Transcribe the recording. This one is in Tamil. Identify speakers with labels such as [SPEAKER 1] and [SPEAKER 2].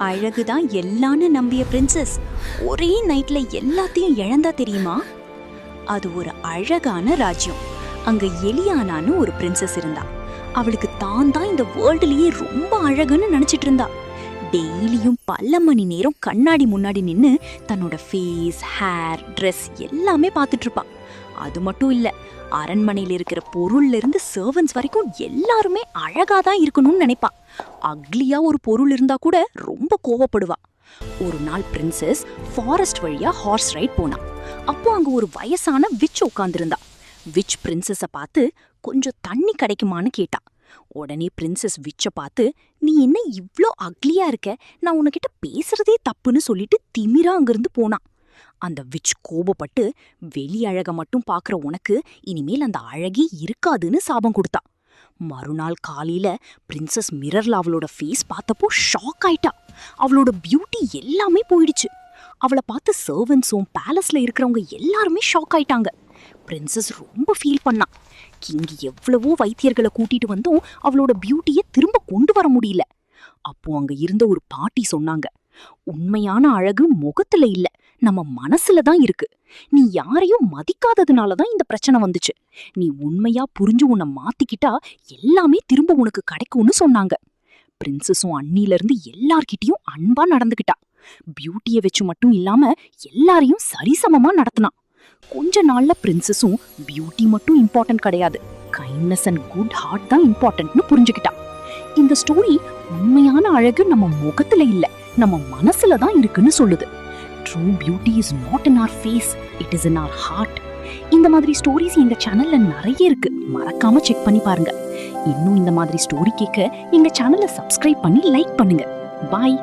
[SPEAKER 1] அழகுதான் எல்லான்னு நம்பிய பிரின்சஸ் ஒரே நைட்ல எல்லாத்தையும் இழந்தா தெரியுமா? அது ஒரு அழகான ராஜ்யம். அங்க எலியானான்னு ஒரு பிரின்சஸ் இருந்தா. அவளுக்கு தான் இந்த வேர்ல்டுலயே ரொம்ப அழகுன்னு நினைச்சிட்டு இருந்தா. டெய்லியும் பல மணி நேரம் கண்ணாடி முன்னாடி நின்னு தன்னோட ஃபேஸ், ஹேர், ட்ரெஸ் எல்லாமே பார்த்துட்டு இருப்பா. அது மட்டும் இல்ல, அரண்மனையில இருக்கிற பொருள்ல இருந்து சர்வன்ட்ஸ் வரைக்கும் எல்லாருமே அழகாதான் இருக்கணும்னு நினைப்பா. அக்லியா ஒரு பொருள் இருந்தா கூட ரொம்ப கோவப்படுவா. ஒரு நாள் பிரின்சஸ் ஃபாரஸ்ட் வழியா ஹார்ஸ் ரைட் போனா. அப்போ அங்க ஒரு வயசான விச் உட்கார்ந்திருந்தா. விச் பிரின்சஸ பார்த்து கொஞ்சம் தண்ணி கிடைக்குமான்னு கேட்டா. உடனே பிரின்சஸ் விச்ச பார்த்து, நீ என்ன இவ்ளோ அக்லியா இருக்க, நான் உன்கிட்ட பேசுறதே தப்புன்னு சொல்லிட்டு திமிரா அங்கிருந்து போனா. அந்த விச் கோபப்பட்டு, வெளி அழக மட்டும் பாக்குற உனக்கு இனிமேல் அந்த அழகே இருக்காதுன்னு சாபம் கொடுத்தா. மறுநாள் காலையில பிரின்சஸ் மிரர்ல அவளோட ஃபேஸ் பார்த்தப்போ ஷாக் ஆயிட்டா. அவளோட பியூட்டி எல்லாமே போயிடுச்சு. அவளை பார்த்து சர்வன்ட்ஸும் பேலஸ்ல இருக்கிறவங்க எல்லாருமே ஷாக் ஆயிட்டாங்க. பிரின்சஸ் ரொம்ப ஃபீல் பண்ணா. கிங் எவ்வளவோ வைத்தியர்களை கூட்டிட்டு வந்தும் அவளோட பியூட்டியை திரும்ப கொண்டு வர முடியல. அப்போ அங்க இருந்த ஒரு பாட்டி சொன்னாங்க, உண்மையான அழகு முகத்துல இல்ல, நம்ம மனசுல தான் இருக்கு. நீ யாரையும் மதிக்காததுனாலதான் இந்த பிரச்சனை வந்துச்சு. நீ உண்மையா புரிஞ்சு உன்னை மாத்திக்கிட்டா எல்லாமே திரும்ப உனக்கு கிடைக்கும்னு சொன்னாங்க. பிரின்சஸும் அண்ணில இருந்து எல்லார்கிட்டயும் அன்பா நடந்துகிட்டா. பியூட்டிய வச்சு மட்டும் இல்லாம எல்லாரையும் சரிசமமா நடத்தினா. கொஞ்ச நாள்ல பிரின்சஸும் பியூட்டி மட்டும் இம்பார்ட்டன்ட் கிடையாது, கைண்ட்னஸ் அண்ட் குட் ஹார்ட் தான் இம்பார்ட்டன்ட்னு புரிஞ்சுக்கிட்டா. இந்த ஸ்டோரி உண்மையான அழகு நம்ம முகத்துல இல்ல, நம்ம மனசுல தான் இருக்குன்னு சொல்லுது. True beauty is not in our face, it is in our heart. இந்த மாதிரி ஸ்டோரிஸ் எங்க சேனல்ல நிறைய இருக்கு, மறக்காம செக் பண்ணி பாருங்க. இன்னும் இந்த மாதிரி ஸ்டோரி கேட்க எங்க சேனலை சப்ஸ்கிரைப் பண்ணி லைக் பண்ணுங்க. பாய்.